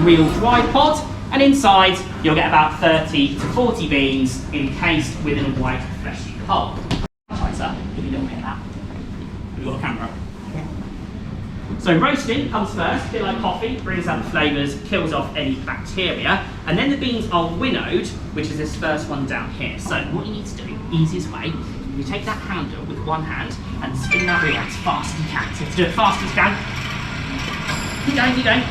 real dry pod, and inside you'll get about 30 to 40 beans encased within a white fleshy hull. Right, sir, give me a little bit of that. Have you got a camera? So roasting comes first, a bit like coffee, brings out the flavours, kills off any bacteria, and then the beans are winnowed, which is this first one down here. So what you need to do, easiest way, you take that handle with one hand and spin that wheel as fast as you can. So you have to do it fast as you can. Keep going, keep going.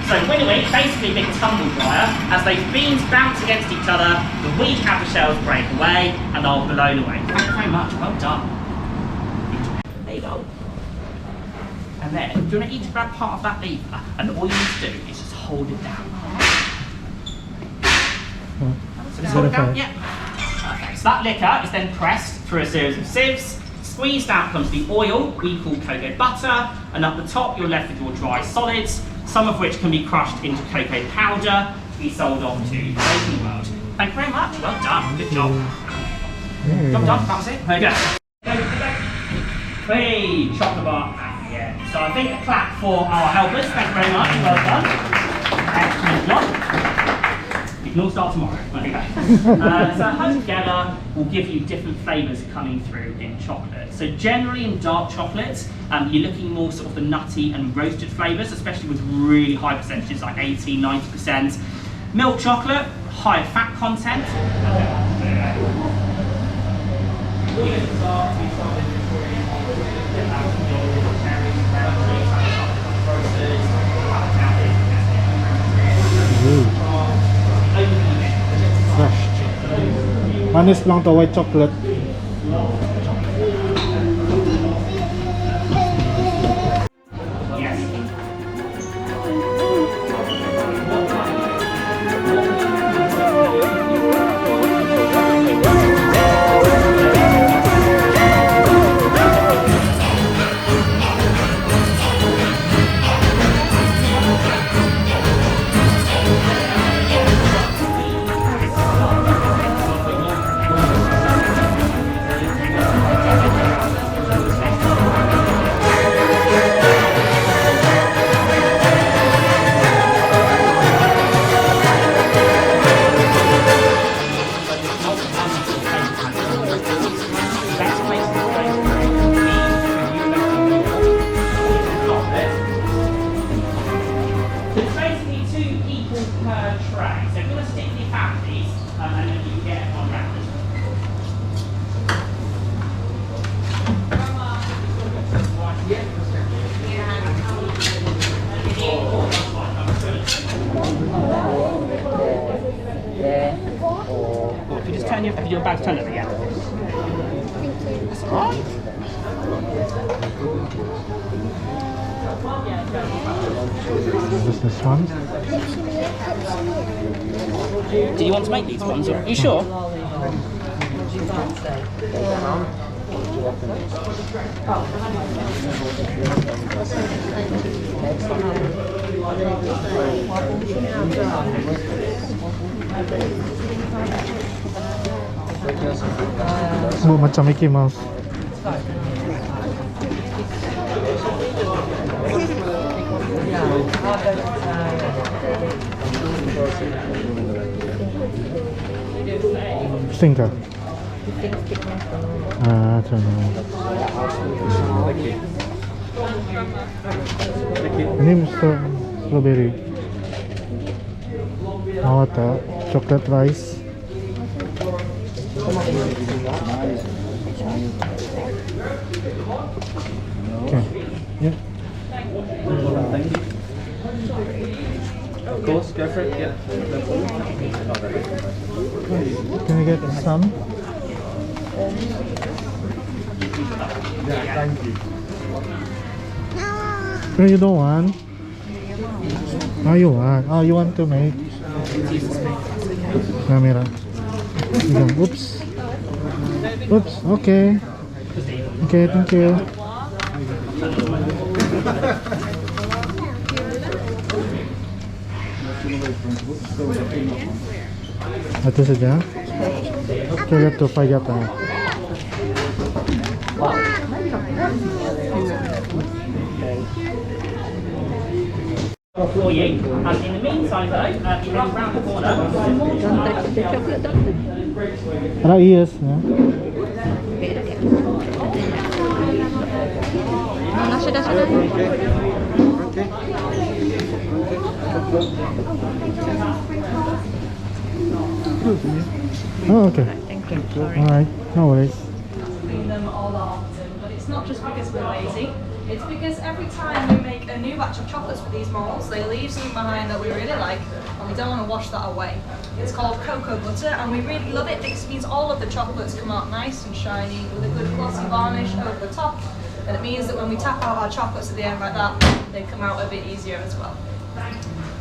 So winnowing, basically a big tumble dryer. As those beans bounce against each other, the wee outer shells break away and are blown away. Thank you very much, well done. There you go. And then, do you want to each grab part of that lever, and all you need to do is just hold it down. So just hold it down, yeah. Okay, so that liquor is then pressed through a series of sieves. Squeezed out comes the oil, we call cocoa butter, and up the top you're left with your dry solids, some of which can be crushed into cocoa powder to be sold on to the baking world. Thank you very much, well done, good job. Job done, that was it, there you go. Hey, chocolate bar. Yeah. So I think a clap for our helpers, thank you very much, well done. Excellent job. You can all start tomorrow. There you go. So home together will give you different flavours coming through in chocolate. So generally in dark chocolates, you're looking more sort of the nutty and roasted flavours, especially with really high percentages like 80, 90%. Milk chocolate, higher fat content. Fresh. Manis lang to, white chocolate. If you're about to turn it again. That's all right. Is this one? Do you want to make these ones? Are you sure? Oh, macam Mickey Mouse. Stingka. I don't know. Ini strawberry. Awata, chocolate rice. Okay. Yeah. Of course, go for it. Yeah. Can I get some? Yeah, thank you. No, you don't want? Oh, you want? Oh, you want to make? Camera. Oops. Oops. Okay. Okay, thank you. Ito saja. Okay, let's try that. for you. And in the meantime, though, you run round the corner. Ada ears, yeah. Oh, okay. Thank you. Sorry. Alright, no worries. Clean them all often, but it's not just because we're lazy. It's because every time we make a new batch of chocolates for these molds, they leave something behind that we really like, and we don't want to wash that away. It's called cocoa butter, and we really love it because it means all of the chocolates come out nice and shiny with a good glossy varnish over the top, and it means that when we tap out our chocolates at the end like that, they come out a bit easier as well.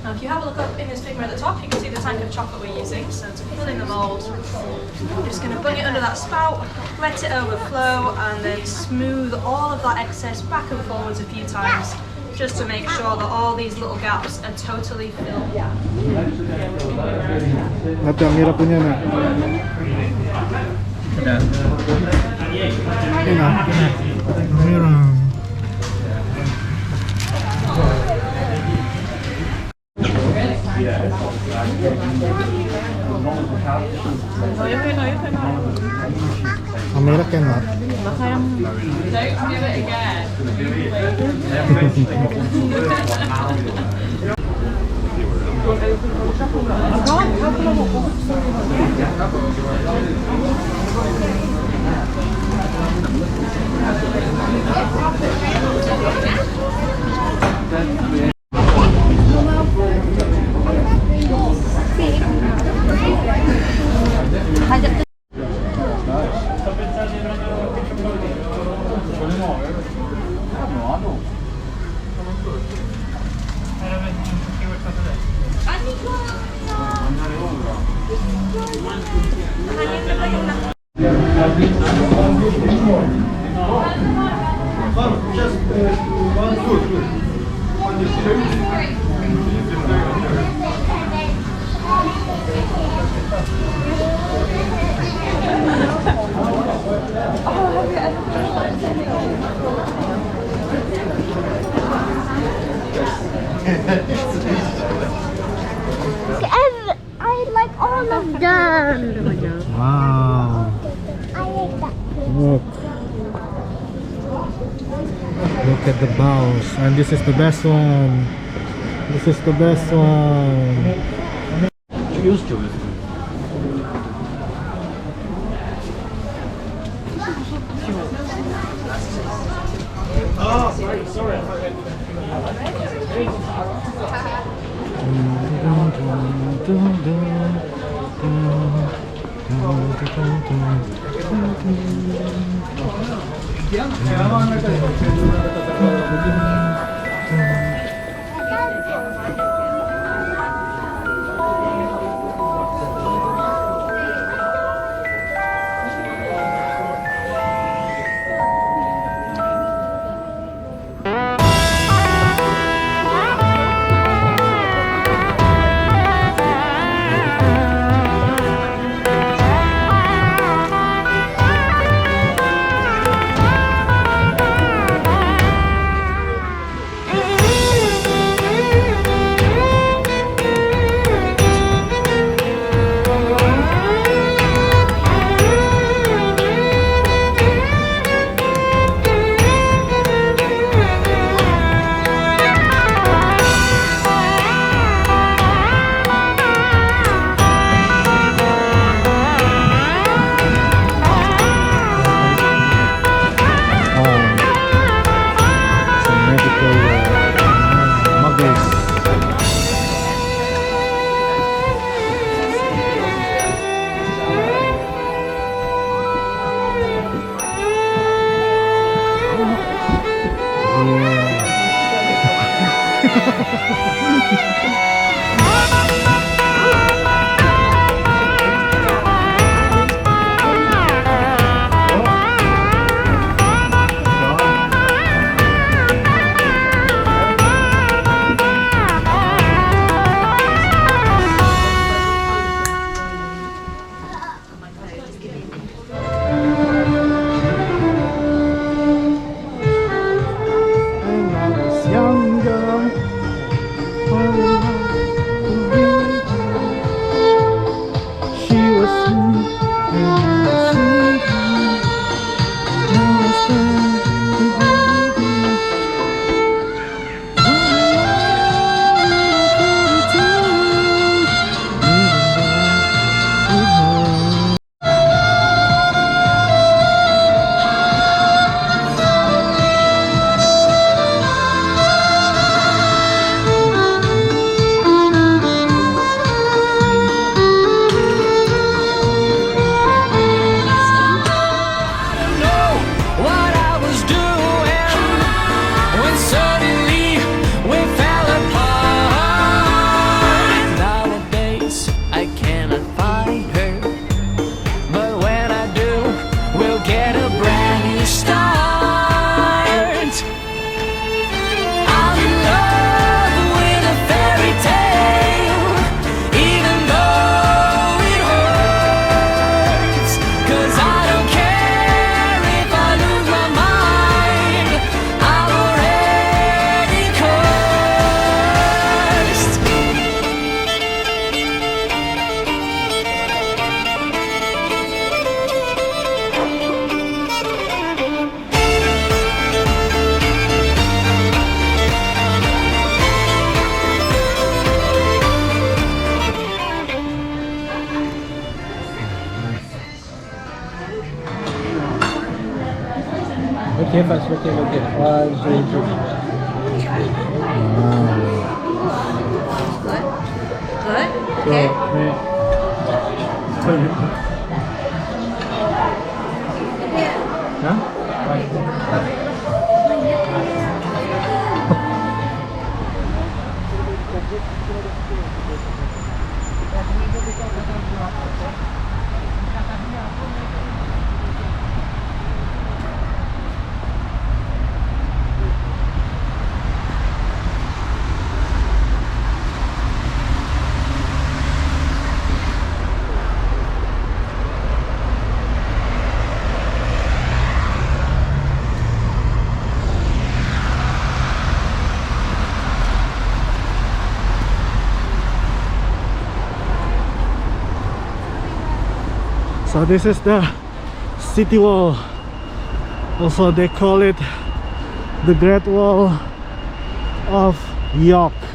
Now if you have a look up in this figure at the top, you can see the tank of chocolate we're using. So to fill in the mould, I'm just going to bung it under that spout, let it overflow, and then smooth all of that excess back and forwards a few times, just to make sure that all these little gaps are totally filled. Ate, ang hirap po niya na. Yun na. Ang hirap. Ang hirap yan, ha? Don't give it again. I like all of them. Wow. I like that. Look. Look at the bows. And this is the best one. This is the best one. Okay, fast looking. Okay. 1, 2, 3. Wow. Good. So, Okay. Huh? So this is the city wall. Also they call it the Great Wall of York.